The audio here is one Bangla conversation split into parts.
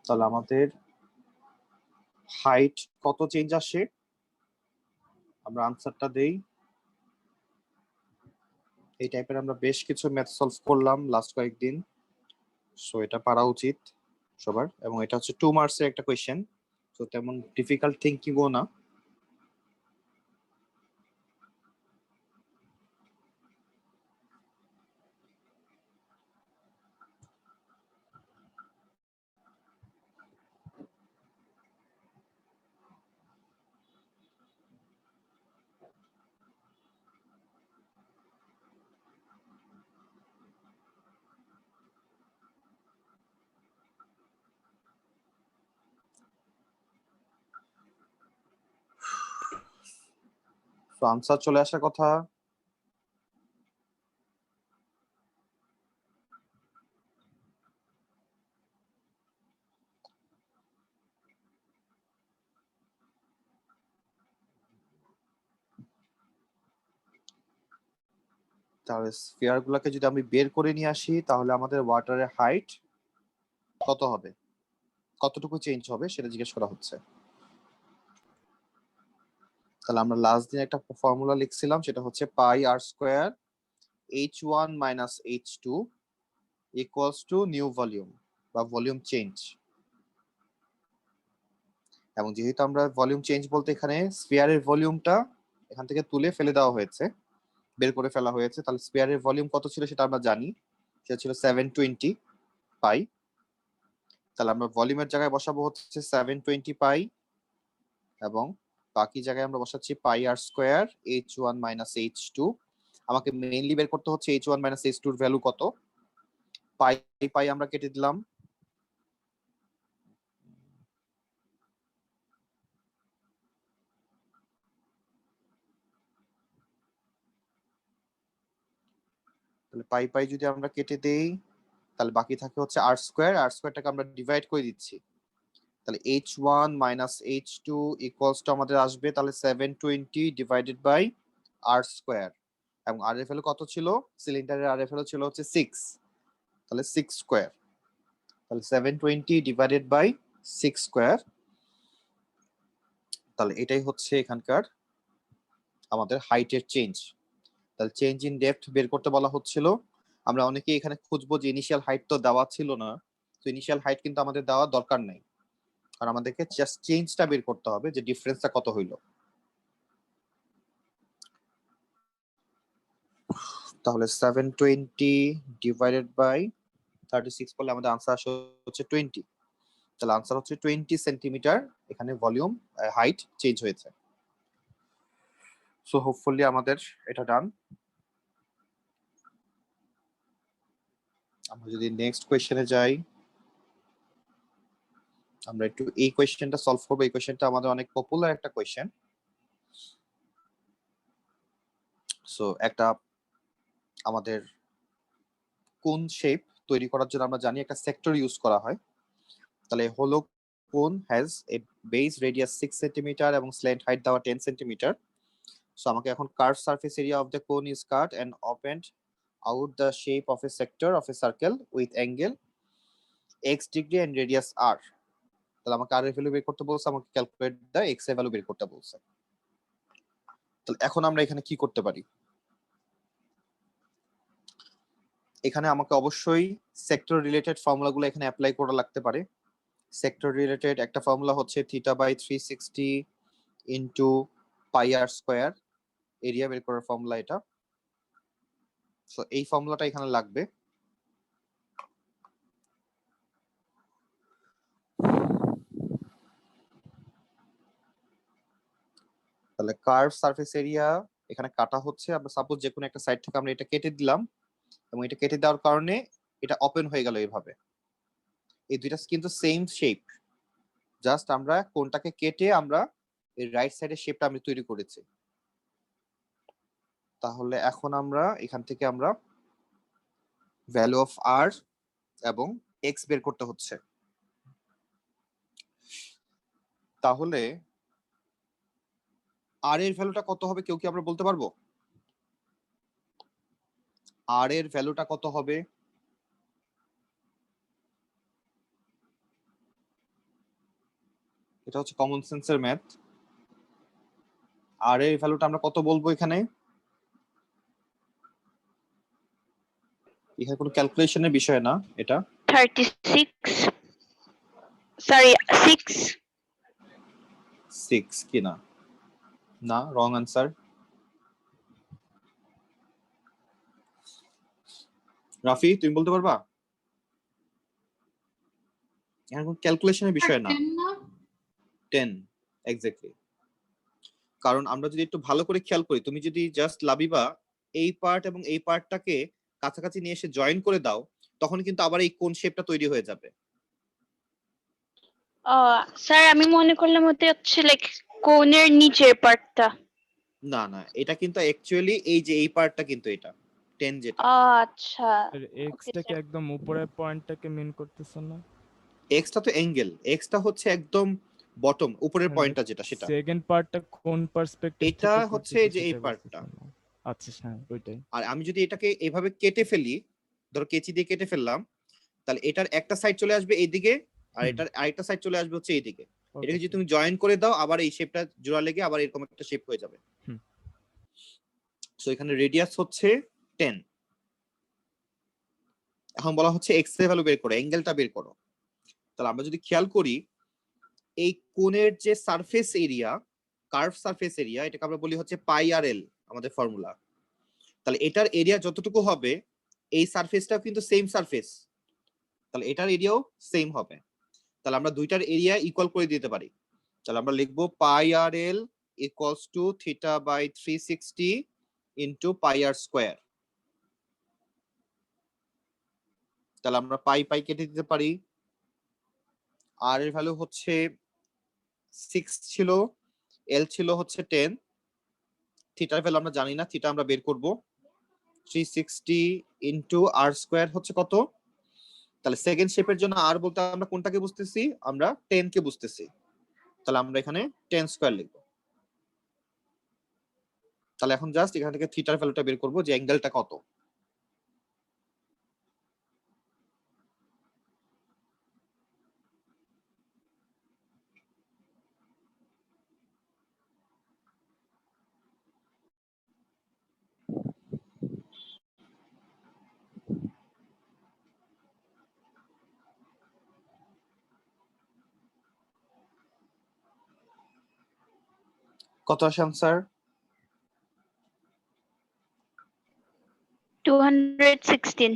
তাহলে আমাদের হাইট কত চেঞ্জ আসে, আমরা আনসারটা দেই। এই টাইপের আমরা বেশ কিছু ম্যাথ সলভ করলাম লাস্ট কয়েকদিন, সো এটা পারা উচিত সবার। এবং এটা হচ্ছে 2 মার্কসের একটা কোয়েশ্চেন, তো তেমন ডিফিকাল্ট থিঙ্কিংও না। তো আনসার চলে আসার কথা। তাহলে স্ফিয়ার গুলাকে যদি আমি বের করে নিয়ে আসি, তাহলে আমাদের ওয়াটারের হাইট কত হবে, কতটুকু চেঞ্জ হবে সেটা জিজ্ঞেস করা হচ্ছে। তাহলে আমরা লাস্ট দিন একটা ফর্মুলা লিখছিলাম, সেটা হচ্ছে pi r square h1 minus h2 equals to new volume বা ভলিউম চেঞ্জ। এবং যেহেতু আমরা ভলিউম চেঞ্জ বলতে এখানে স্ফিয়ারের ভলিউমটা এখান থেকে তুলে ফেলে দেওয়া হয়েছে, বের করে ফেলা হয়েছে, তাহলে স্ফিয়ারের ভলিউম কত ছিল সেটা আমরা জানি, সেটা ছিল 720 পাই। তাহলে আমরা ভলিউমের জায়গায় বসাবো হচ্ছে 720 পাই, এবং বাকি জায়গায় আমরা বসাচ্ছি পাই r square h1 minus h2। আমাকে মেইনলি বের করতে হচ্ছে h1 মাইনাস h2 এর ভ্যালু কত। পাই পাই আমরা কেটে দিলাম, তাহলে পাই পাই যদি আমরা কেটে দেই, তাহলে বাকি থাকে হচ্ছে আর স্কোয়ার। আর স্কোয়ারটাকে আমরা ডিভাইড করে দিচ্ছি, তাহলে h1 minus h2 equals two আমাদের আসবে তাহলে 720 ডিভাইডেড বাই আর স্কোয়ার। এবং আর এর ভ্যালু কত ছিল, সিলিন্ডারের আর এর ভ্যালু ছিল হচ্ছে 6, তাহলে 6 স্কোয়ার। তাহলে 720 ডিভাইডেড বাই 6 স্কোয়ার, তাহলে এটাই হচ্ছে এখানকার আমাদের হাইটের চেঞ্জ। তাহলে চেঞ্জ ইন ডেপথ বের করতে বলা হচ্ছিল। আমরা অনেকেই এখানে খুঁজবো যে ইনিশিয়াল হাইট তো দেওয়া ছিল না, তো ইনিশিয়াল হাইট কিন্তু আমাদের দেওয়া দরকার নাই, আর আমাদেরকে জাস্ট চেঞ্জটা বের করতে হবে যে ডিফারেন্সটা কত হইলো। তাহলে 720 ডিভাইডেড বাই 36 করলে আমাদের আনসার আসে হচ্ছে 20। তাহলে আনসার হচ্ছে 20 সেন্টিমিটার এখানে ভলিউম হাইট চেঞ্জ হয়েছে। সো হোপফুলি আমাদের এটা ডান। আমরা যদি নেক্সট কোয়েশ্চেনে যাই, আমরা একটু এই কোয়েশ্চেনটা সলভ করবো। এই কোয়েশ্চেনটা আমাদের অনেক পপুলার একটা কোয়েশ্চেন। সো একটা আমাদের কোন শেপ তৈরি করার জন্য আমরা জানি একটা সেক্টর ইউজ করা হয়। তাহলে হলো cone has a base radius 6 centimetre এবং স্ল্যান্ট হাইট দেওয়া 10 সেন্টিমিটার। সো আমাকে এখন curve surface area of the cone is cut and opened out the shape of a sector of a circle with angle x degree and radius r. তাহলে আমাকে r এর ভ্যালু বের করতে বলছে, আমাকে ক্যালকুলেট দা x এর ভ্যালু বের করতে বলছে। তাহলে এখন আমরা এখানে কি করতে পারি, এখানে আমাকে অবশ্যই সেক্টর রিলেটেড ফর্মুলাগুলো এখানে অ্যাপ্লাই করা লাগতে পারে। সেক্টর রিলেটেড একটা ফর্মুলা হচ্ছে theta by 360 into pi R square, area বের করার ফর্মুলা এটা। সো এই ফর্মুলাটা এখানে লাগবে। তাহলে কার্ভ সারফেস এরিয়া এখানে কাটা হচ্ছে, আমরা সাপোজ যে কোনো একটা সাইড থেকে আমরা এটা কেটে দিলাম, এবং এটা কেটে দেওয়ার কারণে এটা ওপেন হয়ে গেল এইভাবে। এই দুইটা কিন্তু সেম শেপ, জাস্ট আমরা কোনটাকে কেটে আমরা এই রাইট সাইডের শেপটা আমি তৈরি করেছি। তাহলে এখন আমরা এখান থেকে আমরা ভ্যালু অফ আর এবং এক্স বের করতে হচ্ছে। তাহলে আর এর ভ্যালুটা কত হবে কেউ কি আমরা বলতে পারবো? আর এর ভ্যালুটা কত হবে? এটা হচ্ছে কমন সেন্সের ম্যাথ। আর এর ভ্যালুটা আমরা কত বলবো এখানে? এখানে কোনো ক্যালকুলেশনের বিষয় না এটা। 36 সরি 6 6 কি না? না, রং আনসার। রাফি তুমি বলতে পারবা? এখানে কোনো ক্যালকুলেশনের বিষয় না। 10 এক্স্যাক্টলি। কারণ আমরা যদি একটু ভালো করে খেয়াল করি, তুমি যদি জাস্ট লাবিবা এই পার্ট এবং এই পার্টটাকে কাছাকাছি নিয়ে এসে জয়েন করে দাও, তখন কিন্তু আবার এই কোন শেপটা তৈরি হয়ে যাবে। স্যার আমি মনে করলাম ওটা হচ্ছে লাইক কোণের নিচের পার্টটা। না না, এটা কিন্তু অ্যাকচুয়ালি এই যে এই পার্টটা কিন্তু এটা 10 যেটা। আচ্ছা এক্সটাকে একদম উপরের পয়েন্টটাকে মিন করতেছ না? এক্সটা তো অ্যাঙ্গেল, এক্সটা হচ্ছে একদম বটম উপরের পয়েন্টটা যেটা সেটা। সেকেন্ড পার্টটা কোন পার্সপেক্টিভ এটা থেকে হচ্ছে করতেছ যে এই সেটা পার্টটা। আচ্ছা হ্যাঁ ওইটাই। আর আমি যদি এটাকে এভাবে কেটে ফেলি, ধরো কেচি দিয়ে কেটে ফেললাম, তাহলে এটার একটা সাইড চলে আসবে এইদিকে আর এটার আরেকটা সাইড চলে আসবে হচ্ছে এইদিকে। এটাকে যদি তুমি জয়েন করে দাও, আবার এই শেপটা জোড়া লেগে আবার এরকম একটা শেপ হয়ে যাবে। সো এখানে রেডিয়াস হচ্ছে 10। এখন বলা হচ্ছে এক্স এর ভ্যালু বের করো, অ্যাঙ্গেলটা বের করো। তাহলে আমরা যদি খেয়াল করি, এই কোণের যে surface area, curve surface area, এটাকে আমরা বলি হচ্ছে পাই আর এল, আমাদের ফর্মুলা। তাহলে এটার এরিয়া যতটুকু হবে, এই সারফেসটাও কিন্তু সেম সারফেস, তাহলে এটার এরিয়াও সেম হবে। তাহলে আমরা দুইটার এরিয়া ইকুয়াল করে দিতে পারি। তাহলে আমরা লিখবো pi r l equals to theta by 360 into pi r square. তাহলে আমরা পাই পাই কেটে দিতে পারি। আর এর ভ্যালু হচ্ছে 6 ছিল, এল ছিল হচ্ছে 10, থিটার ভ্যালু আমরা জানি না, থিটা আমরা বের করব। 360 ইন্টু আর স্কোয়ার হচ্ছে কত? তাহলে সেকেন্ড শেপের জন্য আর বলতে আমরা কোনটাকে বুঝতেছি? আমরা 10 কে বুঝতেছি। তাহলে আমরা এখানে 10 স্কোয়ার লিখবো। তাহলে এখন জাস্ট এখান থেকে থিটার ভ্যালুটা বের করব যে অ্যাঙ্গেলটা কত। কত আসে আনসার? 216।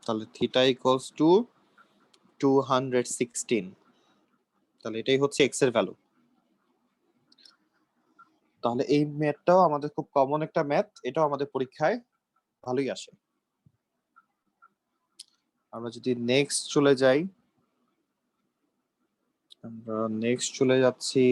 তাহলে থিটা ইকুয়ালস টু 216। তাহলে এটাই হচ্ছে এক্স এর ভ্যালু। তাহলে এই ম্যাথটাও আমাদের খুব কমন একটা ম্যাথ, এটাও আমাদের পরীক্ষায় ভালোই আসে। আমরা যদি নেক্সট চলে যাই, আমরা নেক্সট চলে যাচ্ছি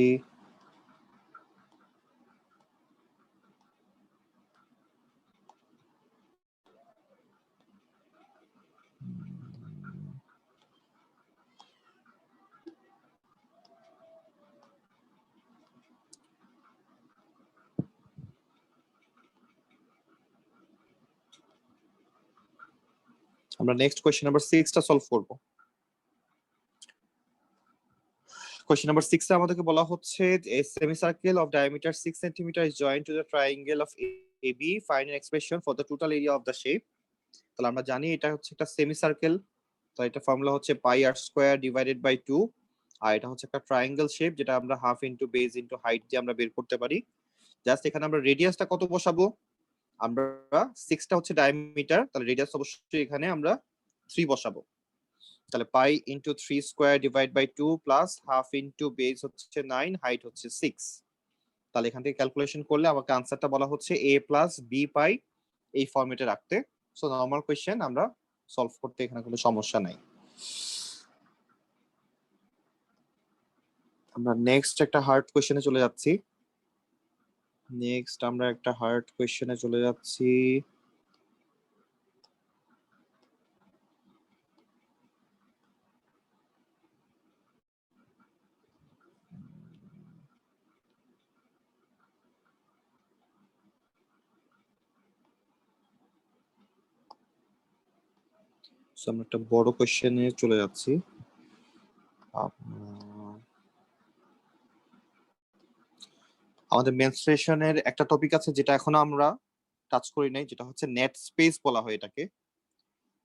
আমরা নেক্সট কোয়েশ্চেন নাম্বার 6 টা সলভ করব। কোয়েশ্চেন নাম্বার 6 এ আমাদেরকে বলা হচ্ছে a semicircle of diameter 6 cm is joined to the triangle of AB, find an expression for the total area of the shape। তাহলে আমরা জানি এটা হচ্ছে একটা সেমিসার্কেল, তো এটা ফর্মুলা হচ্ছে pi R square divided by 2। আর এটা হচ্ছে একটা ট্রায়াঙ্গেল শেপ, যেটা আমরা half into base into height দিয়ে আমরা বের করতে পারি। জাস্ট এখানে আমরা রেডিয়াসটা কত বসাবো? আমরা 6 টা হচ্ছে ডায়ামিটার, তাহলে রেডিয়াস অবশ্যই এখানে আমরা 3 বসাবো। তাহলে pi into 3 square divide by 2 plus half into base হচ্ছে 9, হাইট হচ্ছে 6। তাহলে এখান থেকে ক্যালকুলেশন করলে আমাকে আনসারটা বলা হচ্ছে a প্লাস বি পাই এই ফরম্যাটে রাখতে। সো নরমাল কোয়েশ্চেন, আমরা সলভ করতে এখানে কোনো সমস্যা নাই। আমরা নেক্সট একটা হার্ড কোয়েশ্চেনে চলে যাচ্ছি। আমরা একটা বড় কোয়েশ্চেনে চলে যাচ্ছি। আমাদের মেনস্ট্রুয়েশনের একটা টপিক আছে যেটা এখনো আমরা টাচ করি নাই, যেটা হচ্ছে নেট স্পেস বলা হয় এটাকে।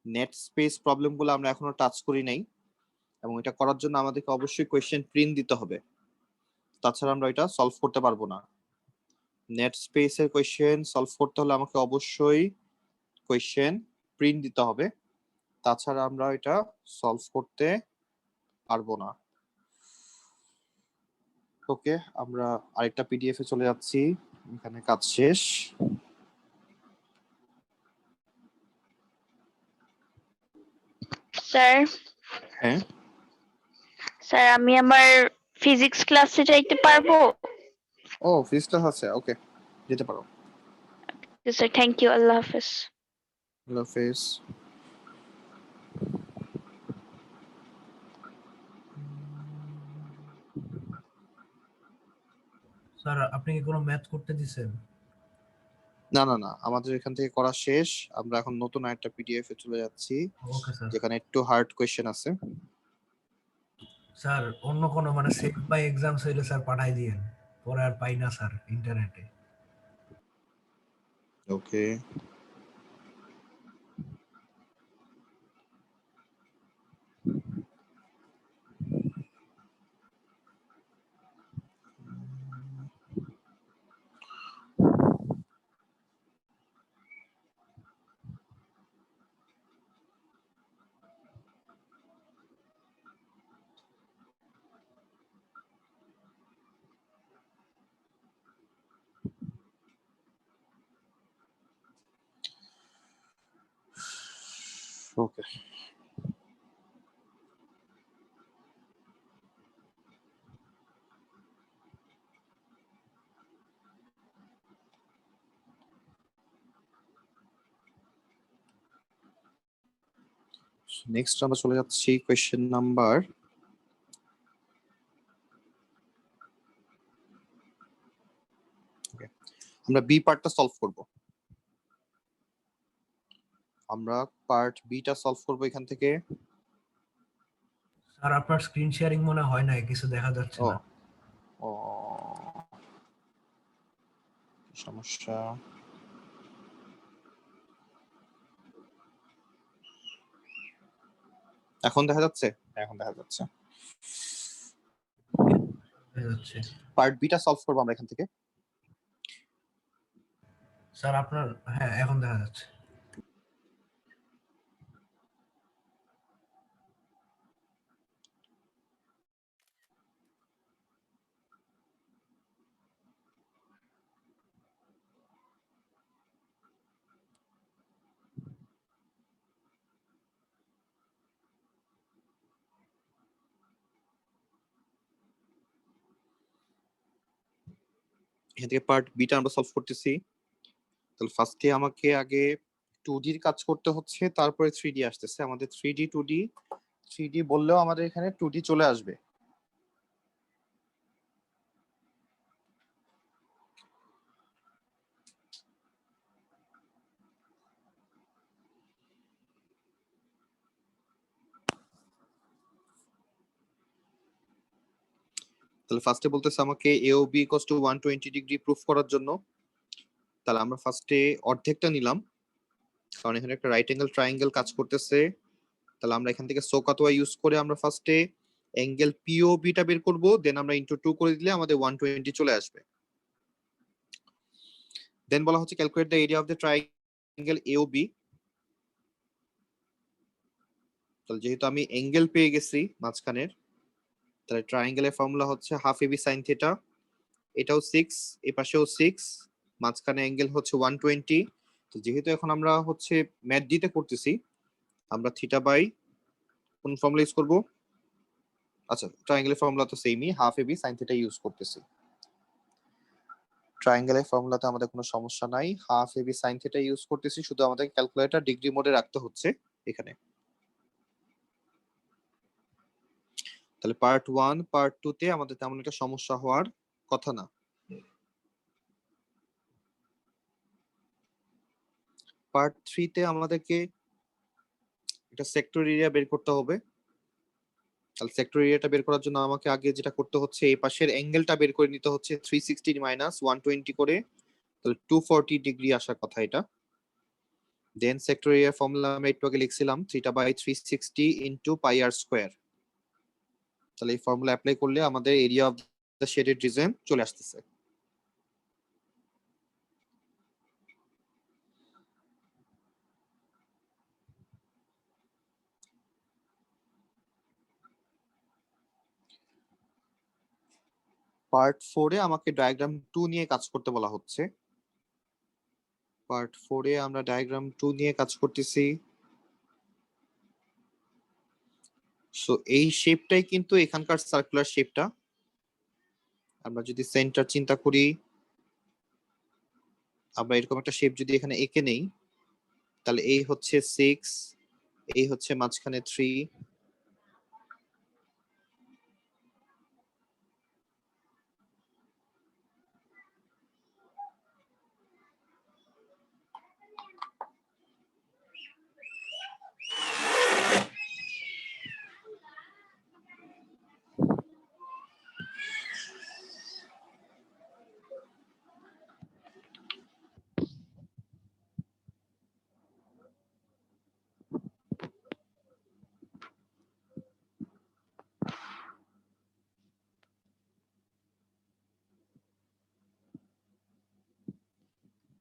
নেট স্পেস প্রবলেমগুলো আমরা এখনো টাচ করি নাই, এবং এটা করার জন্য আমাদেরকে অবশ্যই কোয়েশ্চেন প্রিন্ট দিতে হবে, তাছাড়া আমরা এটা সলভ করতে পারবো না। নেট স্পেসের কোয়েশ্চেন সলভ করতে হলে আমাকে অবশ্যই কোয়েশ্চেন প্রিন্ট দিতে হবে, তাছাড়া আমরা এটা সলভ করতে পারবো না। ওকে, আমরা আরেকটা পিডিএফ এ চলে যাচ্ছি, এখানে কাজ শেষ। স্যার হ্যাঁ, স্যার আমি আমার ফিজিক্স ক্লাসে যাইতে পারবো? ও ফিজিক্স ক্লাস আছে, ওকে যেতে পারো। স্যার থ্যাংক ইউ, আল্লাহ হাফেজ। আল্লাহ হাফেজ। স্যার আপনি কি কোনো ম্যাথ করতে দিছেন? না না না, আমাদের এখান থেকে করা শেষ, আমরা এখন নতুন একটা পিডিএফ এ চলে যাচ্ছি ওকে স্যার। যেখানে একটু হার্ড কোয়েশ্চেন আছে। স্যার অন্য কোনো মানে সেট বাই এক্সামস হইলে স্যার পাঠাই দিয়েন, পরে আর পাই না স্যার ইন্টারনেটে। ওকে, ওকে। নেক্সট আমরা চলে যাচ্ছি কোয়েশ্চেন নাম্বার, আমরা বি পার্টটা সলভ করব। আমরা পার্ট বিটা সলভ করব এখান থেকে। স্যার আপনার স্ক্রিন শেয়ারিং মনে হয় না, কিছু দেখা যাচ্ছে ও না। ও সমস্যা, এখন দেখা যাচ্ছে? এখন দেখা যাচ্ছে। দেখা যাচ্ছে। পার্ট বিটা সলভ করব আমরা এখান থেকে। স্যার আপনার, হ্যাঁ এখন দেখা যাচ্ছে। এখান থেকে পার্ট বিটা আমরা সলভ করতেছি। তাহলে ফার্স্টে আমাকে আগে 2D এর কাজ করতে হচ্ছে, তারপরে 3D আসতেছে। আমাদের 3D 2D 3D বললেও আমাদের এখানে 2D চলে আসবে। তাহলে ফার্স্টে বলতেছে আমাকে A O B equals to 120 degree proof করার জন্য। তাহলে আমরা ফার্স্টে অর্ধেকটা নিলাম, কারণ এখানে একটা রাইট অ্যাঙ্গেল ট্রায়াঙ্গেল কাজ করতেছে। তাহলে আমরা এখান থেকে সোকাতোয়া ইউজ করে আমরা ফার্স্টে অ্যাঙ্গেল পিওবি টা বের করব, দেন আমরা ইনটু 2 করে দিলে আমাদের 120 চলে আসবে। দেন বলা হচ্ছে calculate the area of the triangle AOB. তাহলে যেহেতু আমি অ্যাঙ্গেল পেয়ে গেছি মাঝখানের, তাহলে ট্রায়াঙ্গেলের ফর্মুলা হচ্ছে হাফ এবি সাইন থিটা। এটাও 6, এই পাশেও 6, মাঝখানে অ্যাঙ্গেল হচ্ছে 120। তো যেহেতু এখন আমরা হচ্ছে ম্যাথ দিতে করতেছি, আমরা থিটা বাই কোন ফর্মুলা ইউজ করব? আচ্ছা, ট্রায়াঙ্গেলের ফর্মুলা তো সেমই, half AB sine theta use করতেছি। ট্রায়াঙ্গেলের ফর্মুলাতে আমাদের কোনো সমস্যা নাই, half AB sine theta use করতেছি, শুধু আমাদের ক্যালকুলেটর ডিগ্রি মোডে রাখতে হচ্ছে এখানে। তাহলে পার্ট 1 পার্ট 2 তে আমাদের তেমন একটা সমস্যা হওয়ার কথা না। পার্ট 3 তে আমাদেরকে একটা সেক্টর এরিয়া বের করতে হবে। তাহলে সেক্টর এরিয়াটা বের করার জন্য আমাকে আগে যেটা করতে হচ্ছে এই পাশের অ্যাঙ্গেলটা বের করে নিতে হচ্ছে 360 মাইনাস 120 করে, তাহলে 240 ডিগ্রি আসার কথা এটা। দেন সেক্টর এরিয়া ফর্মুলা আমরা একটু আগে লিখছিলাম 3/360 ইনটু পাই আর স্কয়ার। তাহলে এই ফর্মুলা অ্যাপ্লাই করলে আমাদের area of the shaded reason চলে আসতেছে। পার্ট 4 এ আমাকে ডায়াগ্রাম 2 নিয়ে কাজ করতে বলা হচ্ছে। পার্ট 4 এ আমরা ডায়াগ্রাম 2 নিয়ে কাজ করতেছি। সো এই শেপটাই কিন্তু এখানকার সার্কুলার শেপটা। আমরা যদি সেন্টার চিন্তা করি, আমরা এরকম একটা শেপ যদি এখানে এঁকে নেই, তাহলে এই হচ্ছে 6, এই হচ্ছে মাঝখানে 3,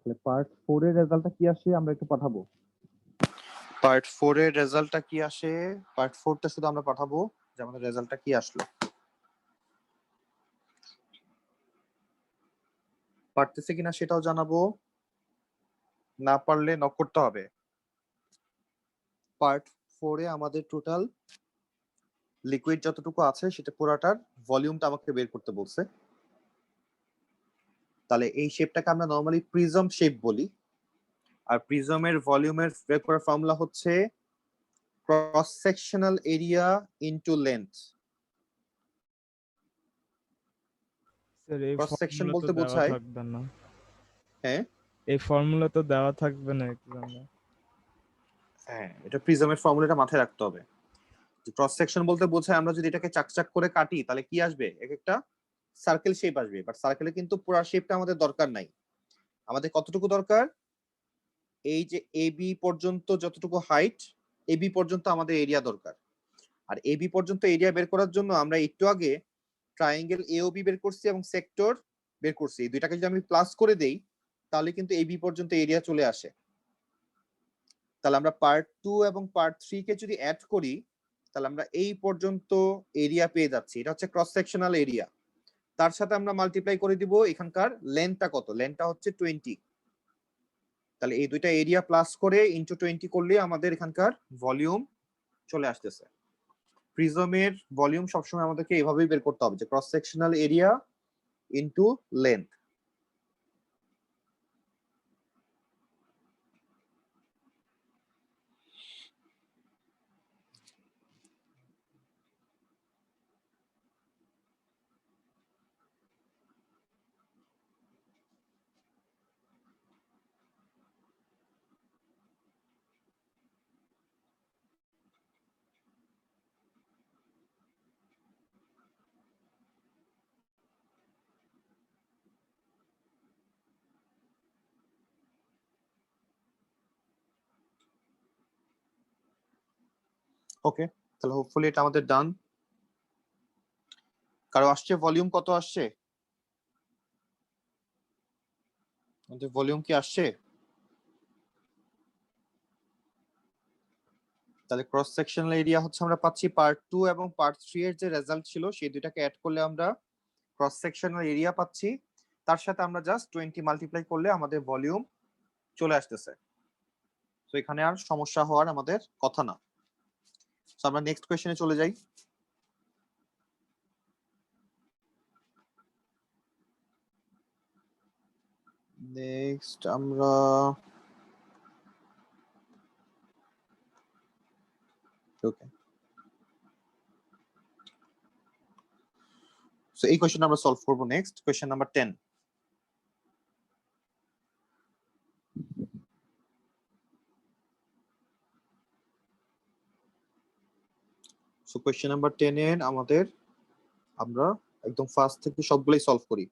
তাহলে পার্ট 4 এর রেজাল্টটা কি আসে আমরা একটু পাঠাবো। পার্ট 4 এর রেজাল্টটা কি আসে, পার্ট 4 টা শুধু আমরা পাঠাবো যে আমাদের রেজাল্টটা কি আসলো। পারতেছে কিনা সেটাও জানাবো, না পারলে নক করতে হবে। পার্ট 4 এ আমাদের টোটাল লিকুইড যতটুকু আছে সেটা পুরাটার ভলিউমটা আমাকে বের করতে বলছে। তাহলে এই শেপটাকে আমরা নরমালি প্রিজম শেপ বলি, আর প্রিজমের ভলিউমের বের করার ফর্মুলা হচ্ছে cross sectional area into length. Sir এই ক্রস সেকশন ফর্মুলা তো বলতে দেওয়া বোঝায়, থাকবে না। হ্যাঁ এই ফর্মুলা তো দেওয়া থাকবে না এক্সামে। হ্যাঁ এটা প্রিজমের ফর্মুলাটা মাথায় রাখতে হবে। ক্রস সেকশন বলতে বোঝায় আমরা যদি এটাকে চাকচাক করে কাটি তাহলে কি আসবে, এক একটা সার্কেল শেপ আসবে, বাট সার্কেলে কিন্তু পুরো শেপটা আমাদের দরকার নাই। আমাদের কতটুকু দরকার, এই যে এবি পর্যন্ত যতটুকু হাইট, এবি পর্যন্ত আমাদের এরিয়া দরকার। আর এবি পর্যন্ত এরিয়া বের করার জন্য আমরা একটু আগে ট্রায়াঙ্গেল এওবি বের করছি এবং সেক্টর বের করছি, এই দুইটাকে যদি আমি প্লাস করে দেই তাহলে কিন্তু এবি পর্যন্ত এরিয়া চলে আসে। তাহলে আমরা পার্ট 2 এবং পার্ট 3 কে যদি অ্যাড করি তাহলে আমরা এই পর্যন্ত এরিয়া পেয়ে যাচ্ছি, এটা হচ্ছে ক্রস সেকশনাল এরিয়া। তার সাথে আমরা মাল্টিপ্লাই করে দিব এখানকার লেন্থটা কত, লেন্থটা হচ্ছে 20। তাহলে এই দুইটা এরিয়া প্লাস করে ইনটু 20 করলে আমাদের এখানকার ভলিউম চলে আসতেছে। প্রিজমের ভলিউম সবসময় আমাদেরকে এভাবেই বের করতে হবে যে cross sectional area into length. Okay, তাহলে হোপফুলি এটা আমাদের ডান। কারো আসছে ভলিউম কত আসছে, আমাদের ভলিউম কি আসছে? তাহলে ক্রস সেকশনাল এরিয়া হচ্ছে আমরা পাচ্ছি পার্ট 2 এবং পার্ট 3 এর যে রেজাল্ট ছিল সেই দুইটাকে অ্যাড করলে আমরা ক্রস সেকশনাল এরিয়া পাচ্ছি, তার সাথে আমরা জাস্ট 20 মাল্টিপ্লাই করলে আমাদের ভলিউম চলে আসতেছে। তো এখানে আর সমস্যা হওয়ার আমাদের কথা না। তো আমরা নেক্সট কোশ্চেনে চলে যাই। নেক্সট আমরা ওকে, সো এই কোশ্চেন আমরা সলভ করব। Next question number 10। So question number 10 এর আমাদের আমরা একদম ফার্স্ট থেকে সবগুলোই সলভ করি।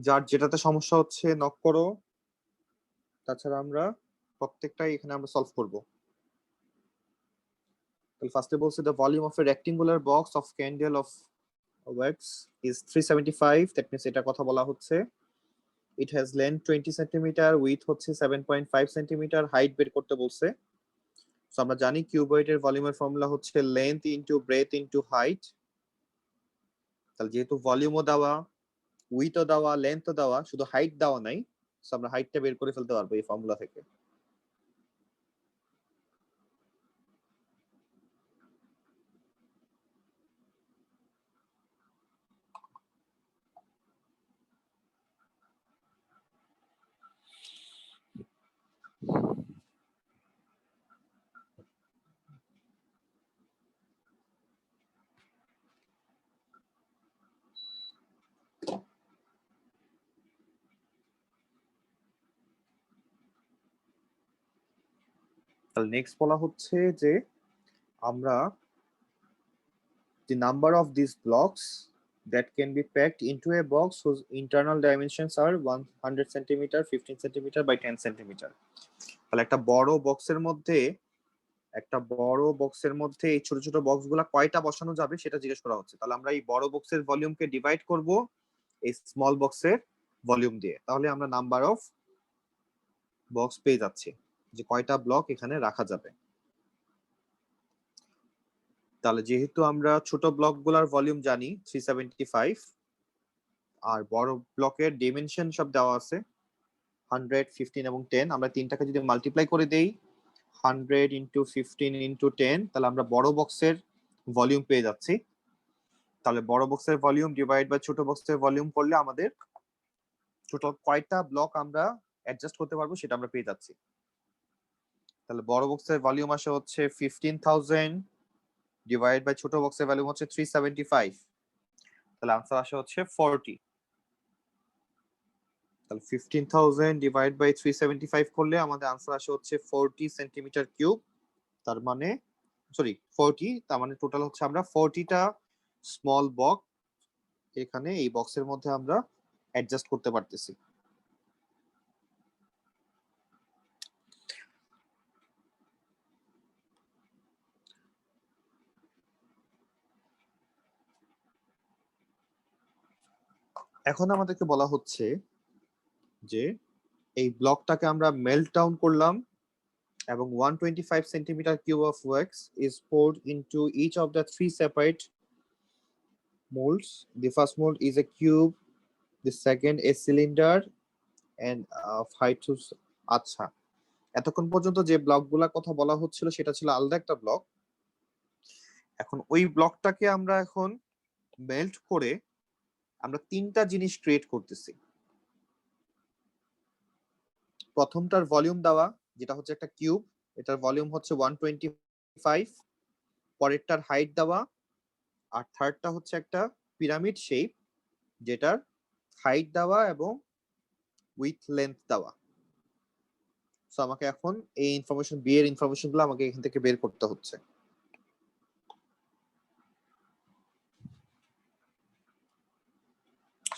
যার যেটাতে সমস্যা হচ্ছে নক করো, তাছাড়া আমরা প্রত্যেকটাই এখানে আমরা সলভ করব। তাহলে ফার্স্টে বলছে the volume of A rectangular box of candle of wax is 375, that means এটা কথা বলা হচ্ছে। It has length 20 centimetre, with হচ্ছে 7.5 সেন্টিমিটার, হাইট বের করতে বলছে। সো আমরা জানি কিউবয়েডের ভলিউমের ফর্মুলা হচ্ছে length into breadth into height. তাহলে যেহেতু ভলিউমও দেওয়া, উইথও দেওয়া, লেন্থও দেওয়া, শুধু হাইট দেওয়া নাই, সো আমরা হাইটটা বের করে ফেলতে পারবো এই ফর্মুলা থেকে। তাহলে নেক্সট বলা হচ্ছে যে আমরা the number of these blocks that can be packed into a box whose internal dimensions are 100 centimeter, 15 centimeter by 10 centimeter. তাহলে একটা বড় বক্সের মধ্যে এই ছোট ছোট বক্সগুলা কয়টা বসানো যাবে সেটা জিজ্ঞেস করা হচ্ছে। তাহলে আমরা এই বড় বক্সের ভলিউমকে ডিভাইড করব এই স্মল বক্সের ভলিউম দিয়ে, তাহলে আমরা নাম্বার অফ বক্স পেয়ে যাচ্ছি যে কয়টা ব্লক এখানে রাখা যাবে। তাহলে যেহেতু আমরা ছোট ব্লকগুলোর ভলিউম জানি 375, আর বড় ব্লকের ডিমেনশন সব দেওয়া আছে 100, 15 এবং 10, আমরা তিনটাকে যদি মাল্টিপ্লাই করে দেই 100 ইন্টু 15 ইন্টু 10, তাহলে আমরা বড় বক্সের ভলিউম পেয়ে যাচ্ছি। তাহলে বড় বক্সের ভলিউম ডিভাইড বাই ছোট বক্সের ভলিউম করলে আমাদের টোটাল কয়টা ব্লক আমরা অ্যাডজাস্ট করতে পারবো সেটা আমরা পেয়ে যাচ্ছি। তাহলে বড় বক্সের ভলিউম আসে হচ্ছে 15,000 ডিভাইড বাই ছোট বক্সের ভলিউম হচ্ছে 375, তাহলে আনসার আসে হচ্ছে 40। তাহলে 15,000 ডিভাইড বাই 375 করলে আমাদের আনসার আসে হচ্ছে 40 সেন্টিমিটার কিউব। তার মানে 40, তার মানে টোটাল হচ্ছে আমরা 40টা স্মল বক্স এখানে এই বক্সের মধ্যে আমরা অ্যাডজাস্ট করতে পারতেছি। এখন আমাদেরকে বলা হচ্ছে যে এই ব্লকটাকে আমরা মেল্ট ডাউন করলাম এবং 125 centimeter cube of wax is poured into each of the three separate molds. The first mold is a cube, the second a cylinder, and height to আচ্ছা, এতক্ষণ পর্যন্ত যে ব্লকগুলোর কথা বলা হচ্ছিল সেটা ছিল আলাদা একটা ব্লক। এখন ওই ব্লকটাকে আমরা এখন মেল্ট করে আমরা তিনটা জিনিস ক্রিয়েট করতেছি। প্রথমটার ভলিউম দেওয়া যেটা হচ্ছে একটা কিউব, এটার ভলিউম হচ্ছে 125, পরেরটার হাইট দেওয়া, আর থার্ডটা হচ্ছে একটা পিরামিড শেপ যেটার হাইট দেওয়া এবং উইথ লেন্থ দেওয়া। সো আমাকে এখন এই ইনফরমেশন, বিয়ের ইনফরমেশন গুলো আমাকে এখান থেকে বের করতে হচ্ছে।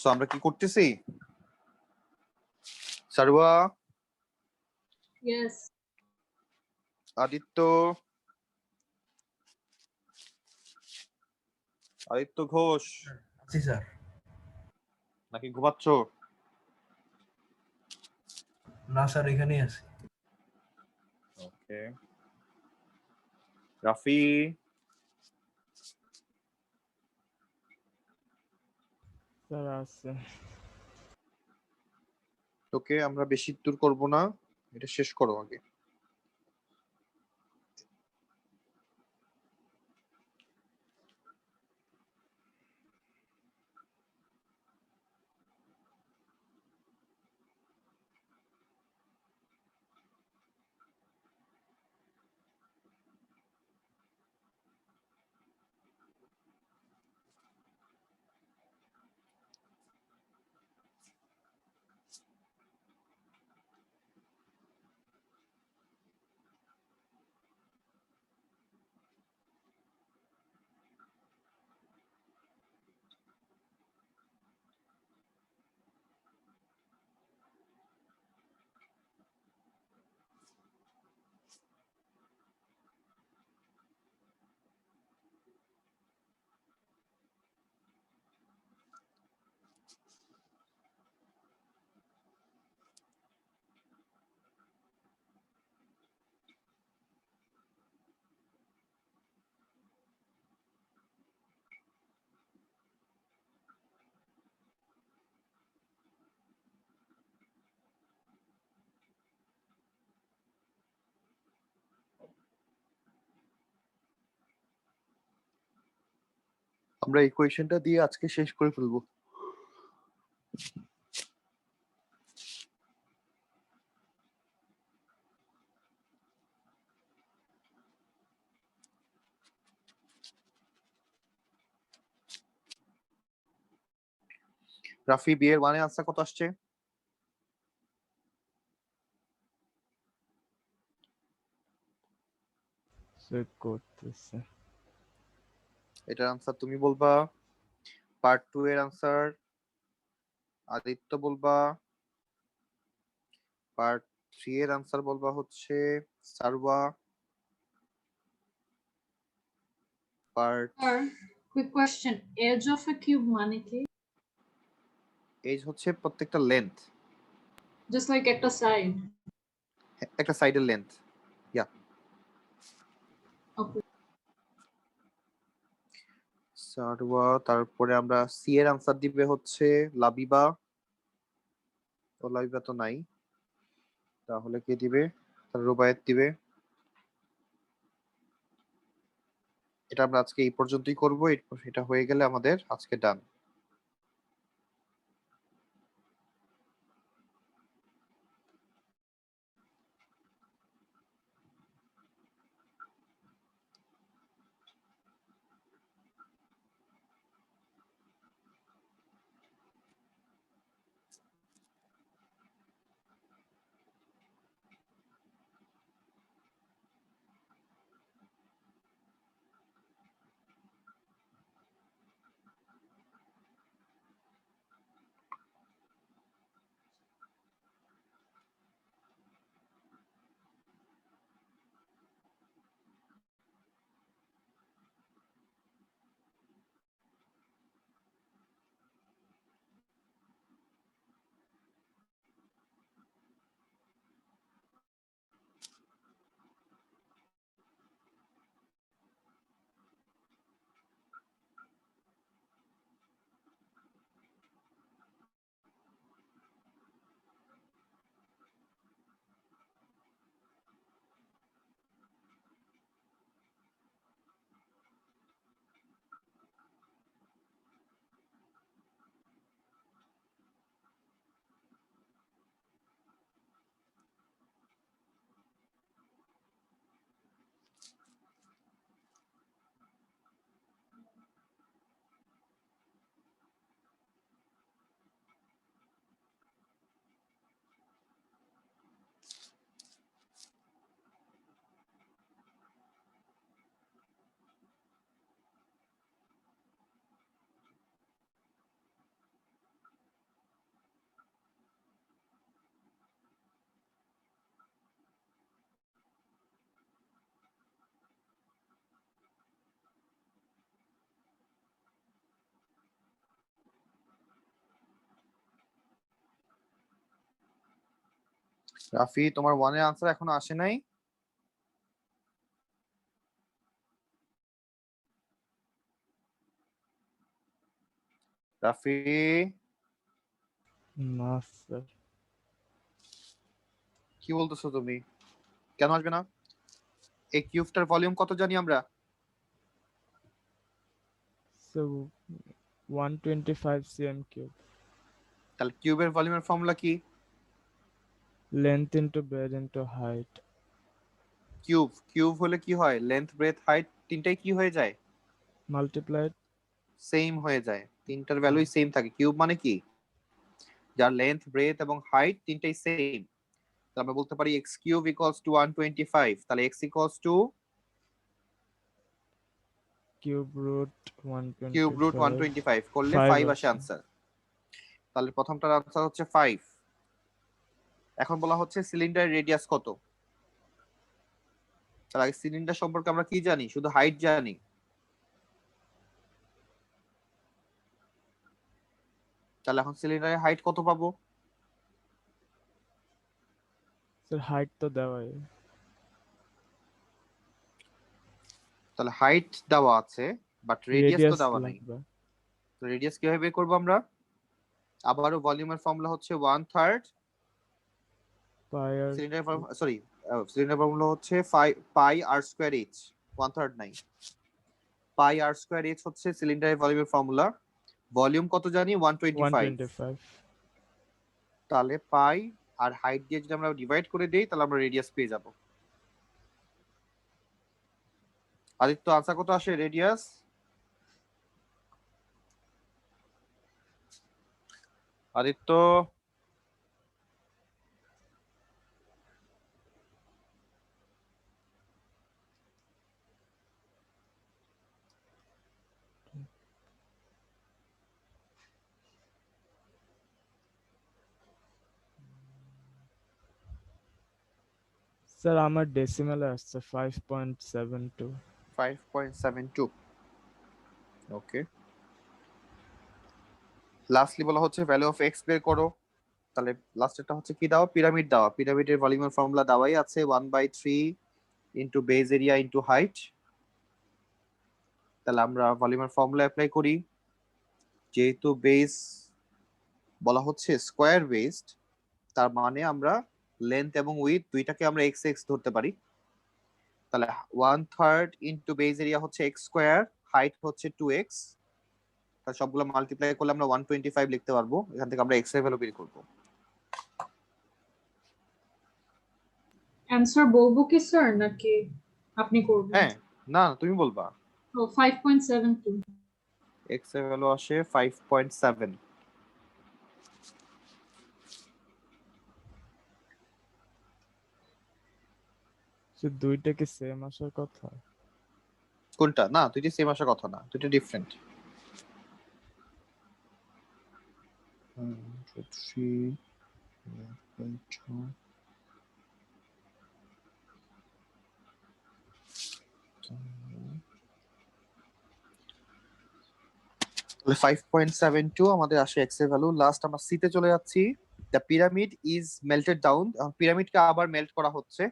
সো আমরা কি করতেছি? সারওয়া, Yes. আদিত্য, আদিত্য ঘোষ, জি স্যার। নাকি ঘুমাচ্ছ? না স্যার, এখানেই আছি। ওকে। রাফি, স্যার আছে। তোকে আমরা বেশি দূর করব না, এটা শেষ করো আগে। আমরা এই কোয়েশ্চেনটা দিয়ে আজকে শেষ করে ফেলবো। রাফি বি এর 1 এর আনসার কত আসছে? চেক করতেছে। এটার আনসার তুমি বলবা। পার্ট 2 এর আনসার আদিত্য বলবা। পার্ট 3 এর আনসার বলবা হচ্ছে সারওয়া। Part Sir, quick question. Edge of a cube মানে কি? এজ হচ্ছে প্রত্যেকটা লেন্থ, Just like একটা side. একটা সাইডের লেন্থ। ইয়া Okay. সারওয়া। তারপরে আমরা সি এর আনসার দিবে হচ্ছে লাবিবা। তো লাবিবা তো নাই, তাহলে কে দিবে? রুবায়েত দিবে। এটা আমরা আজকে এই পর্যন্তই করব। এটা হয়ে গেলে আমাদের আজকে ডান। রাফি, তোমার 1 এর আনসার এখনো আসে নাই? রাফি, না স্যার। কি বলতেছো তুমি? কেন আসবে না? এই কিউবটার ভলিউম কত জানি আমরা? So 125 cm cube. তাহলে কিউবের ভলিউমের ফর্মুলা কি? Length into bread into height. Cube cube হলে কি হয়? লেন্থ, ব্রেথ, হাইট তিনটাই কি হয়ে যায়? মাল্টিপ্লাইড। সেম হয়ে যায়। তিনটার ভ্যালুই সেম থাকে। কিউব মানে কি? যার লেন্থ, ব্রেথ এবং হাইট তিনটাই সেম। তাহলে আমরা বলতে পারি x কিউব ইকুয়ালস টু 125। তাহলে x equals to cube root cube root 125 125 করলে 5 5 আসে আসে। আনসার। তাহলে প্রথমটার আনসার হচ্ছে 5। এখন বলা হচ্ছে সিলিন্ডারের রেডিয়াস কত? তার আগে সিলিন্ডার সম্পর্কে আমরা কি জানি? শুধু হাইট জানি। তাহলে এখন সিলিন্ডারের হাইট কত পাবো? স্যার হাইট তো দেওয়াই। তাহলে হাইট দেওয়া আছে, বাট রেডিয়াস তো রেডিয়াস দেওয়া নাই। লাগবে। তো রেডিয়াস কিভাবে বের করবো আমরা? আবারও ভলিউমের ফর্মুলা হচ্ছে 1/3 পাই আর সিলিন্ডার সিলিন্ডার ফর্মুলা হচ্ছে পাই আর স্কয়ার এইচ। 1/3 নাই। পাই আর স্কয়ার এইচ হচ্ছে সিলিন্ডারের ভলিউমের ফর্মুলা। ভলিউম কত জানি 125। 125 তাহলে পাই আর হাইট দিয়ে যদি আমরা ডিভাইড করে দেই তাহলে আমরা রেডিয়াস পেয়ে যাব। আদিত্য আনসার কত আসে রেডিয়াস? আদিত্য স্যার আমার ডেসিমেলে আসছে 5.72 5.72। ওকে, লাস্টলি বলা হচ্ছে ভ্যালু অফ এক্স বের করো। তাহলে লাস্টেরটা হচ্ছে কি দাও? পিরামিড দেওয়া। পিরামিডের ভলিউমের ফর্মুলা দেওয়াই আছে 1/3 into base area into height. তাহলে আমরা ভলিউমের ফর্মুলা অ্যাপ্লাই করি। যেহেতু বেস বলা হচ্ছে স্কোয়ার বেসড, তার মানে আমরা লেন্থ এবং উইথ দুইটাকে আমরা এক্স এক্স ধরতে পারি। তাহলে 1/3 ইন্টু বেজ এরিয়া হচ্ছে এক্স স্কোয়ার, হাইট হচ্ছে 2x। তাহলে সবগুলো মাল্টিপ্লাই করলে আমরা 125 লিখতে পারবো। এখান থেকে আমরা এক্স এর ভ্যালু বের করবো। অ্যানসার বলবো কি স্যার নাকি আপনি করবেন? হ্যাঁ, না তুমি বলবা। ও 5.72। এক্স এর ভ্যালু আসে 5.7। সে দুইটা কি সেম আসার কথা? কোনটা? না, দুইটি সেম আসার কথা না, দুইটা ডিফারেন্ট। 5.72 আমাদের আসে এক্স এর ভ্যালু। লাস্ট আমরা সি তে চলে যাচ্ছি। The pyramid is melted down. পিরামিডকে আবার মেল্ট করা হচ্ছে।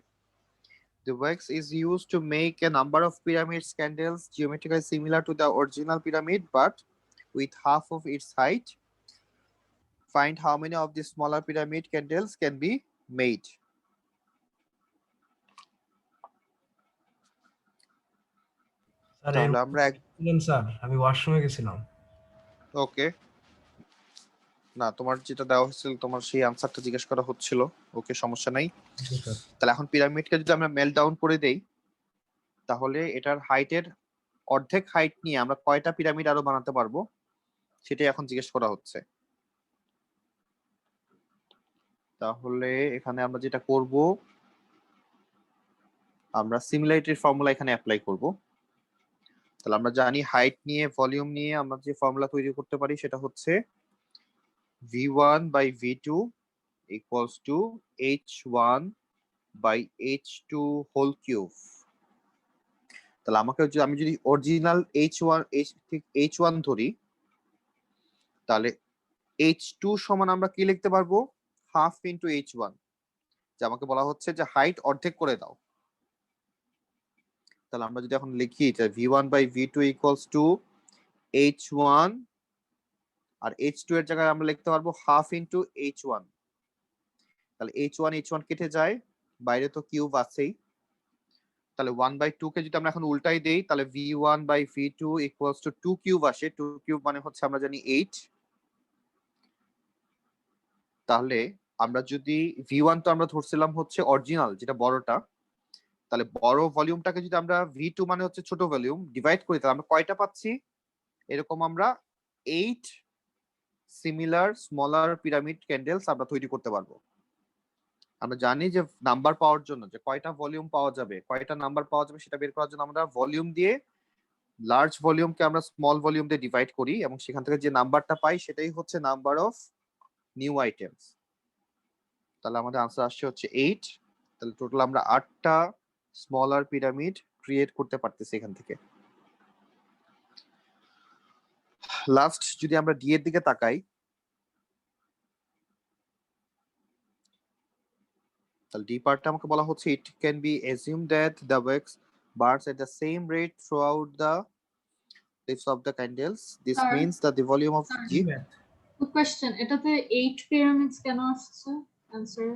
The wax is used to make a number of pyramid candles geometrically similar to the original pyramid but with half of its height. Find how many of the smaller pyramid candles can be made. Sir তাহলে আমরা স্যার আমি ওয়াশরুমে গেছিলাম। ওকে, না তোমার যেটা দেওয়া হয়েছিল তোমার সেই আনসারটা জিজ্ঞেস করা হচ্ছিল। ওকে, সমস্যা নাই। তাহলে এখন পিরামিডকে যদি আমরা মেল্ট ডাউন করে দেই তাহলে এটার হাইটের অর্ধেক হাইট নিয়ে আমরা কয়টা পিরামিড আরো বানাতে পারবো সেটাই এখন জিজ্ঞেস করা হচ্ছে। তাহলে এখানে আমরা যেটা করব, আমরা সিমিলারিটির ফর্মুলা এখানে অ্যাপ্লাই করব। তাহলে আমরা জানি হাইট নিয়ে ভলিউম নিয়ে আমরা যে ফর্মুলা তৈরি করতে পারি সেটা হচ্ছে v1/v2 equals to h1/h2 whole cube. তাহলে আমি যদি অরিজিনাল h1 ধরি তাহলে h2 সমান আমরা কি লিখতে পারবো? Half into h1। যে আমাকে বলা হচ্ছে যে হাইট অর্ধেক করে দাও। তাহলে আমরা যদি এখন লিখি যে v1/v2 equals to h1 R h2 এর জায়গায় আমরা লিখতে পারবো হাফ ইন্টু h1। তাহলে h1 কেটে যায়, বাইরে তো কিউব আছেই। তাহলে 1/2 কে যদি আমরা এখন উল্টাই দেই তাহলে v1/v2 equals to 2 কিউব আসে। 2 কিউব মানে হচ্ছে আমরা জানি 8। তাহলে আমরা যদি v1 তো আমরা ধরছিলাম হচ্ছে অরিজিনাল যেটা বড়টা, তাহলে বড় ভলিউমটাকে যদি আমরা v2 মানে হচ্ছে ছোট ভলিউম ডিভাইড করি তাহলে আমরা কয়টা পাচ্ছি? এরকম আমরা 8 সিমিলার স্মলার পিরামিড ক্যান্ডেলস আমরা তৈরি করতে পারবো। আমরা জানি যে নাম্বার পাওয়ার জন্য যে কয়টা ভলিউম পাওয়া যাবে, কয়টা নাম্বার পাওয়া যাবে সেটা বের করার জন্য আমরা ভলিউম দিয়ে লার্জ ভলিউমকে আমরা স্মল ভলিউম দিয়ে ডিভাইড করি এবং সেখান থেকে যে নাম্বারটা পাই সেটাই হচ্ছে নাম্বার অফ নিউ আইটেমস। তাহলে আমাদের আনসার আসছে হচ্ছে 8। তাহলে টোটাল আমরা 8টা স্মলার পিরামিড ক্রিয়েট করতে পারতেছি এখান থেকে। লাস্ট যদি আমরা ডি এর দিকে তাকাই তাহলে ডি পার্টটা আমাকে বলা হচ্ছে it can be assume that the wax burns at the same rate throughout the lives of the candles. This Sir. means that the volume of Sir. G question, এটাতে 8 পিরামিডস কেন আসছে অ্যানসার?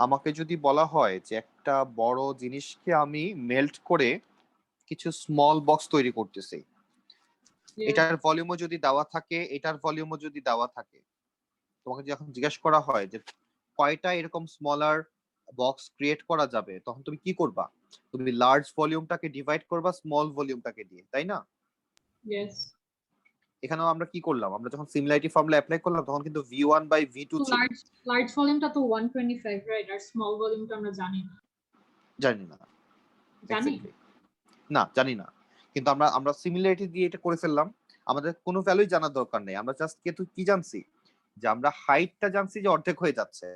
আমাকে যদি বলা হয় যে একটা বড় জিনিসকে আমি মেল্ট করে কিছু স্মল বক্স তৈরি করতেছি, Yes. এটার ভলিউমও যদি দেওয়া থাকে, এটার ভলিউমও যদি দেওয়া থাকে, তোমাকে যখন জিজ্ঞেস করা হয় যে কয়টা এরকম স্মলার বক্স ক্রিয়েট করা যাবে, তখন তুমি কি করবা? তুমি লার্জ ভলিউমটাকে ডিভাইড করবা স্মল ভলিউমটাকে দিয়ে, তাই না? Yes. এখানেও আমরা কি করলাম, আমরা যখন সিমিলারিটি ফর্মুলা অ্যাপ্লাই করলাম তখন কিন্তু v1/v2 তো ছিল। large volume টা তো 125, রাইট? আর স্মল ভলিউম টা আমরা জানি না। জানি না জানি? এক্স্যাক্টলি, না জানি না, কিন্তু আমরা আমরা সিমিলারিটি দিয়ে এটা করে ফেললাম, আমাদের কোনো ভ্যালুই জানার দরকার নেই, আমরা জাস্ট কিন্তু কি জানছি যে আমরা হাইটটা জানছি যে অর্ধেক হয়ে যাচ্ছে।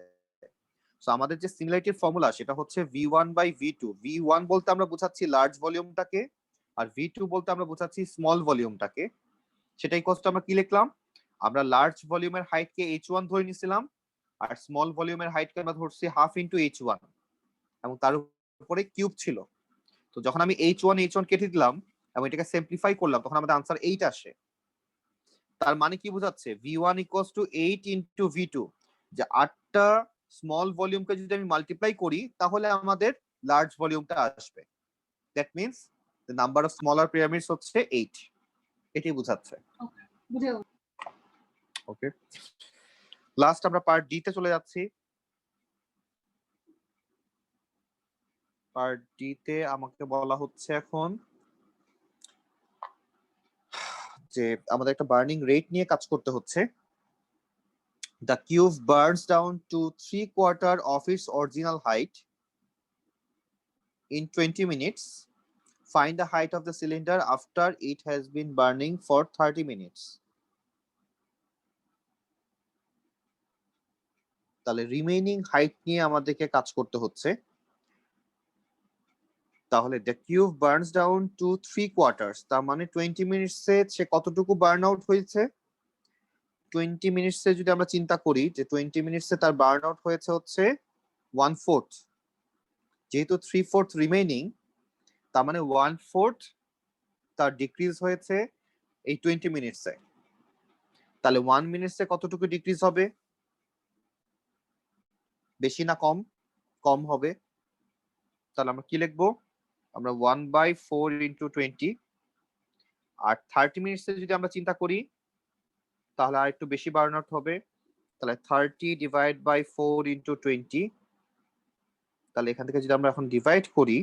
সো আমাদের যে সিমিলারিটির ফর্মুলা সেটা হচ্ছে v1/v2, v1 বলতে আমরা বোঝাচ্ছি লার্জ ভলিউমটাকে, আর v2 বলতে আমরা বোঝাচ্ছি স্মল ভলিউমটাকে। সেটাই কষ্ট আমরা কি লিখলাম, আমরা লার্জ ভলিউমের হাইটকে h1 ধরে নিছিলাম, আর স্মল ভলিউমের হাইটকে আমরা ধরছি হাফ ইনটু h1, এবং তার উপরে কিউব ছিল। তো যখন আমি h1 কেটে দিলাম এবং এটাকে সিম্পলিফাই করলাম তখন আমাদের আনসার 8 আসে। তার মানে কি বোঝাচ্ছে, v1 = 8 ইনটু v2, যে 8টা স্মল ভলিউমকে যদি আমি মাল্টিপ্লাই করি তাহলে আমাদের লার্জ ভলিউমটা আসবে। That means the number of smaller pyramids হচ্ছে 8, এটাই বোঝাচ্ছে। বুঝে গেল। ওকে, লাস্ট আমরা পার্ট ডি তে চলে যাচ্ছি। পার্ট ডি তে আমাকে বলা হচ্ছে এখন যে আমাদের একটা বার্নিং রেট নিয়ে কাজ করতে হচ্ছে। The cube burns down to 3/4 of its original height in 20 minutes. Find the height of the cylinder after it has been burning for 30 minutes. তাহলে রিমেইনিং হাইট নিয়ে আমাদেরকে কাজ করতে হচ্ছে। তাহলে the cube burns down to 3/4, তার মানে 20 মিনিটসে সে কতটুকু বার্ন আউট হয়েছে? 20 মিনিটসে যদি আমরা চিন্তা করি যে 20 মিনিটসে তার বার্ন আউট হয়েছে হচ্ছে 1/4, যেহেতু 3/4 রিমেইনিং, তার মানে 1/4 তার ডিক্রিজ হয়েছে এই 20 মিনিটসে। তাহলে 1 মিনিটসে কতটুকু ডিক্রিজ হবে? বেশি না কম? কম হবে। তাহলে আমরা কি লিখবো? আমরা 1/4 ইন্টু 20, আর 30 মিনিটসে যদি আমরা চিন্তা করি তাহলে আর একটু বেশি বার্ন আউট হবে। তাহলে 30 ডিভাইড বাই 4 ইন্টু 20, তাহলে এখান থেকে যদি আমরা এখন ডিভাইড করি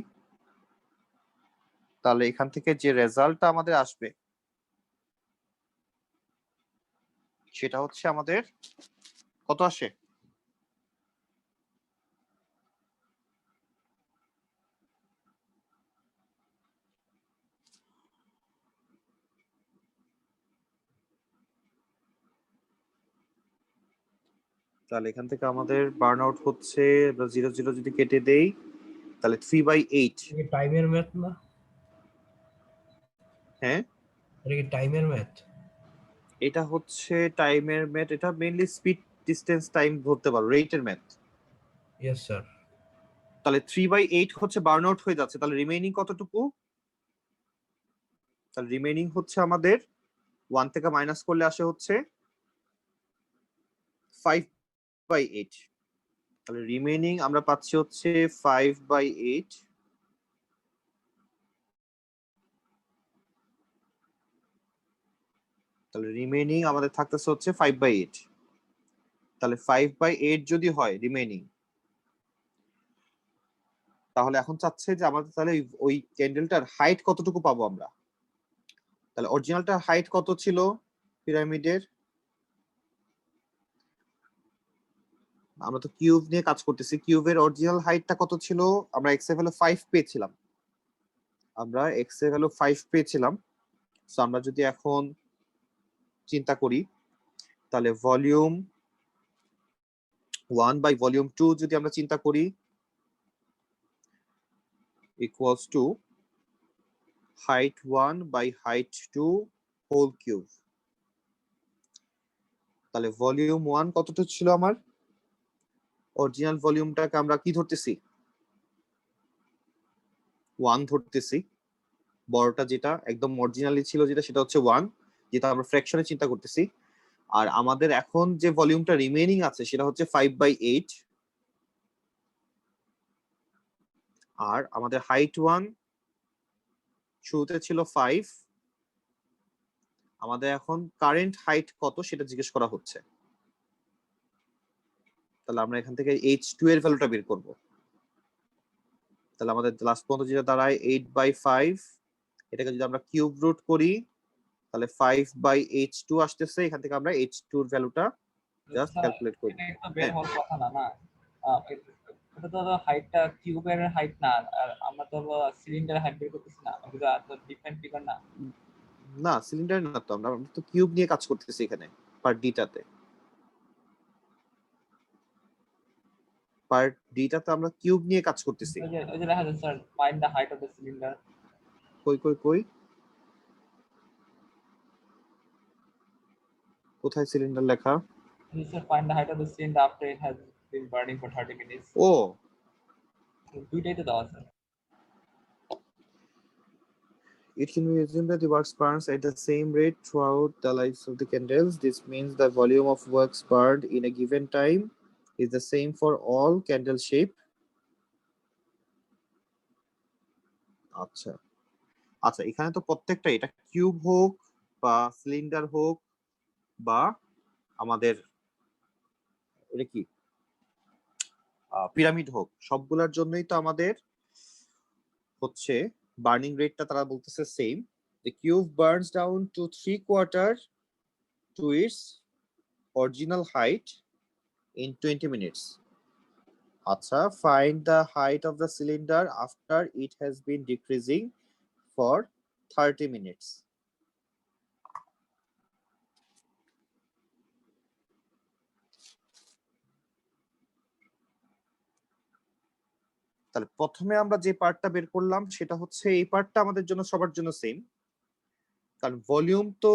তাহলে এখান থেকে যে রেজাল্টটা আমাদের আসবে সেটা হচ্ছে আমাদের কত আসে? তাহলে এখান থেকে আমাদের বার্ন আউট হচ্ছে, আমরা 0 0 যদি কেটে দেই তাহলে 3/8। এটা কি টাইমের ম্যাথ না? হ্যাঁ, এটা কি টাইমের ম্যাথ? এটা হচ্ছে টাইমের ম্যাথ, এটা মেইনলি স্পিড ডিসটেন্স টাইম ধরতে পারো, রেটের ম্যাথ। Yes sir. তাহলে 3/8 হচ্ছে বার্ন আউট হয়ে যাচ্ছে, তাহলে রিমেইনিং কতটুকু? তাহলে রিমেইনিং হচ্ছে আমাদের 1 থেকে মাইনাস করলে আসে হচ্ছে 5/8। তাহলে রিমেইনিং আমরা পাচ্ছি হচ্ছে 5/8। তাহলে রিমেইনিং আমাদের থাকতেছে হচ্ছে 5/8। তাহলে 5/8 যদি হয় রিমেইনিং, তাহলে এখন চাচ্ছে যে আমাদের তাহলে ওই ক্যান্ডেলটার হাইট কতটুকু পাবো আমরা। তাহলে অরিজিনালটার হাইট কত ছিল পিরামিডের? আমরা তো কিউব নিয়ে কাজ করতেছি, কিউবের অরিজিনাল হাইটটা কত ছিল? আমরা এক্স এর ভ্যালু 5 পেয়েছিলাম, আমরা এক্স এর ভ্যালু 5 পেয়েছিলাম। সো আমরা যদি এখন চিন্তা করি তাহলে ভলিউম 1 বাই ভলিউম 2 যদি আমরা চিন্তা করি equals to height 1 by height 2 whole cube. তাহলে ভলিউম 1 কতটুকু ছিল আমার? অরিজিনাল ভলিউমটাকে আমরা কি ধরতেছি? 1 ধরতেছি, বড়টা যেটা একদম অরিজিনালি ছিল যেটা সেটা হচ্ছে 1, যেটা আমরা ফ্র্যাকশনে চিন্তা করতেছি। আর আমাদের এখন যে ভলিউমটা রিমেইনিং আছে সেটা হচ্ছে 5/8, আর আমাদের হাইট 1 শুরুতে ছিল 5, আমাদের এখন কারেন্ট হাইট কত সেটা জিজ্ঞেস করা হচ্ছে। তাহলে আমরা এখান থেকে h2 এর ভ্যালুটা বের করব। তাহলে আমাদের লাস্ট পর্যন্ত যেটা দাঁড়ায় 8/5, এটাকে যদি আমরা কিউব রুট করি তাহলে 5/h2 আসতেছে। এখান থেকে আমরা h2 এর ভ্যালুটা জাস্ট স্যার, ক্যালকুলেট করি। এটা একটা বের হ্যাঁ। হওয়ার কথা না না এটা তো হাইটটা কিউবের হাইট না, আর আমরা তো সিলিন্ডারের হাইট বের করতেছি না, ওগুলো তো ডিফারেন্ট ফিগার না। না, সিলিন্ডার না তো, আমরা তো কিউব নিয়ে কাজ করতেছি এখানে পার ডিটাতে। পার ডিটাতে আমরা কিউব নিয়ে কাজ করতেছি। ওই যে লেখা আছে sir, find the height of the cylinder. কই কোথায় সিলিন্ডার লেখা? Sir find the height of the cylinder after it has been burning for 30 minutes. ও, দুইটাই তো দেওয়া আছে। it can be assumed that the wax burns at the same rate throughout the lives of the candles. This means the volume of wax burned in a given time is the same for all candle shape. আচ্ছা আচ্ছা, এখানে তো প্রত্যেকটা, এটা কিউব হোক বা সিলিন্ডার হোক বা আমাদের এটা কি পিরামিড হোক, সবগুলোর জন্যই তো আমাদের হচ্ছে বার্নিং রেটটা তারা বলতেছে same. The cube burns down to 3/4 to its original height in 20 minutes. আচ্ছা, find the height of the cylinder after it has been decreasing for 30 minutes. তাহলে প্রথমে আমরা যে পার্টটা বের করলাম সেটা হচ্ছে এই পার্টটা আমাদের জন্য সবার জন্য সেম, কারণ ভলিউম তো,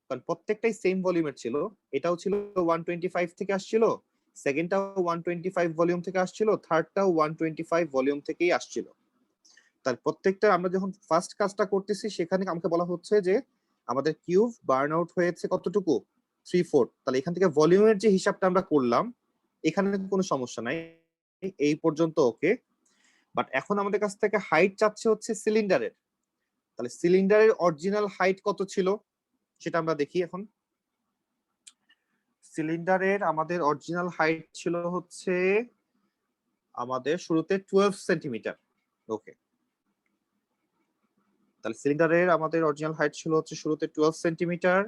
কারণ প্রত্যেকটাই সেম ভলিউমের ছিল। এটাও ছিল 125 থেকে আসছিল, সেকেন্ডটাও 125 ভলিউম থেকে আসছিল, থার্ডটাও 125 ভলিউম থেকেই আসছিল। তার প্রত্যেকটা আমরা যখন ফার্স্ট কাজটা করতেছি সেখানে আমাকে বলা হচ্ছে যে আমাদের কিউব বার্ন আউট হয়েছে কতটুকু, 3/4। তাহলে এখান থেকে ভলিউমের যে হিসাবটা আমরা করলাম এখানে কোনো সমস্যা নাই, এই পর্যন্ত ওকে। বাট এখন আমাদের কাছ থেকে হাইট চাচ্ছে হচ্ছে সিলিন্ডারের। তাহলে সিলিন্ডারের অরিজিনাল হাইট কত ছিল সেটা আমরা দেখি এখন। সিলিন্ডারের আমাদের অরিজিনাল হাইট ছিল হচ্ছে আমাদের শুরুতে 12 সেন্টিমিটার। ওকে, তাহলে সিলিন্ডারের আমাদের অরিজিনাল হাইট ছিল হচ্ছে শুরুতে 12 সেন্টিমিটার।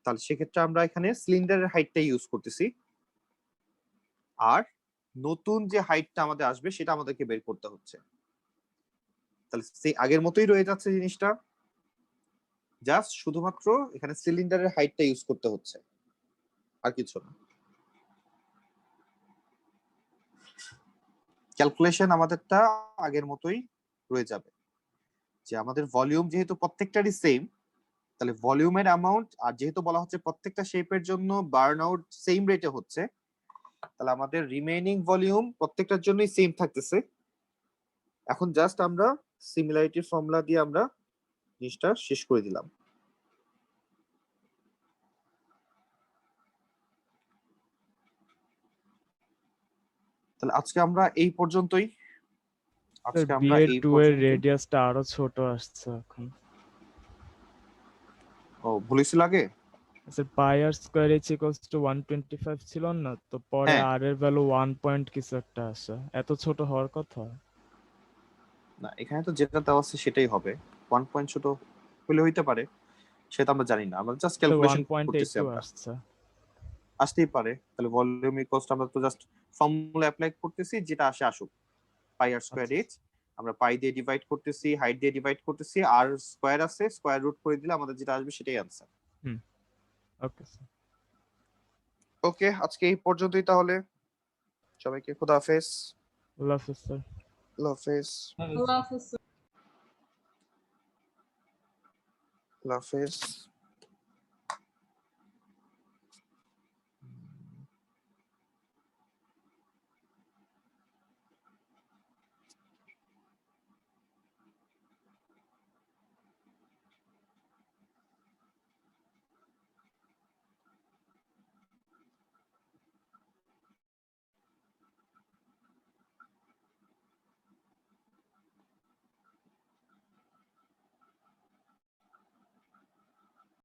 তাহলে সেক্ষেত্রে আমরা এখানে সিলিন্ডারের হাইটটা ইউজ করতেছি, আর নতুন যে হাইটটা আমাদের আসবে সেটা আমাদেরকে বের করতে হচ্ছে। তাহলে সেই আগের মতোই রয়ে যাচ্ছে জিনিসটা, জাস্ট শুধুমাত্র এখানে সিলিন্ডারের হাইটটা ইউজ করতে হচ্ছে, আর কিছু না। ক্যালকুলেশন আমাদেরটা আগের মতোই রয়ে যাবে, যে আমাদের ভলিউম যেহেতু প্রত্যেকটারই সেম, তাহলে ভলিউমের অ্যামাউন্ট, আর যেহেতু বলা হচ্ছে প্রত্যেকটা শেপের জন্য বার্ন আউট সেম রেটে হচ্ছে, তাহলে আমাদের রিমেইনিং ভলিউম প্রত্যেকটার জন্যই সেম থাকতেছে। এখন জাস্ট আমরা সিমিলারিটি ফর্মুলা দিয়ে আমরা জিনিসটা শেষ করে দিলাম। তাহলে আজকে আমরা এই পর্যন্তই। আজকে আমরা এই BA2 এর পর্যন্তই। রেডিয়াসটা আরো ছোট আসছে এখন। ও, ভুলেছিল আগে। Sir pi R square h equals to 125 ছিল না, তো পরে হ্যাঁ। আর এর ভ্যালু 1 পয়েন্ট কিছু একটা আসে, এত ছোট হওয়ার কথা। না, এখানে তো যেটা দেওয়া আছে সেটাই হবে, 1 পয়েন্ট ছোট হলে হইতে পারে, সেটা আমরা জানি না, আমরা জাস্ট ক্যালকুলেশন করতেছি। 1.82 আমরা আসছে। আসতেই পারে। তাহলে ভলিউম ইকুয়ালস আমরা তো জাস্ট ফর্মুলা অ্যাপ্লাই করতেছি, যেটা আসে আসুক। পাই আর স্কয়ার h আমরা পাই দিয়ে ডিভাইড করতেছি, হাইট দিয়ে ডিভাইড করতেছি, আর স্কয়ার আছে, স্কয়ার রুট করে দিলে আমাদের যেটা আসবে সেটাই আনসার। Okay sir. ওকে, আজকে এই পর্যন্তই তাহলে। সবাইকে খোদা হাফেজ। আল্লাহ হাফেজ স্যার। আল্লাহ হাফেজ। আল্লাহ হাফেজ। আল্লাহ হাফেজ।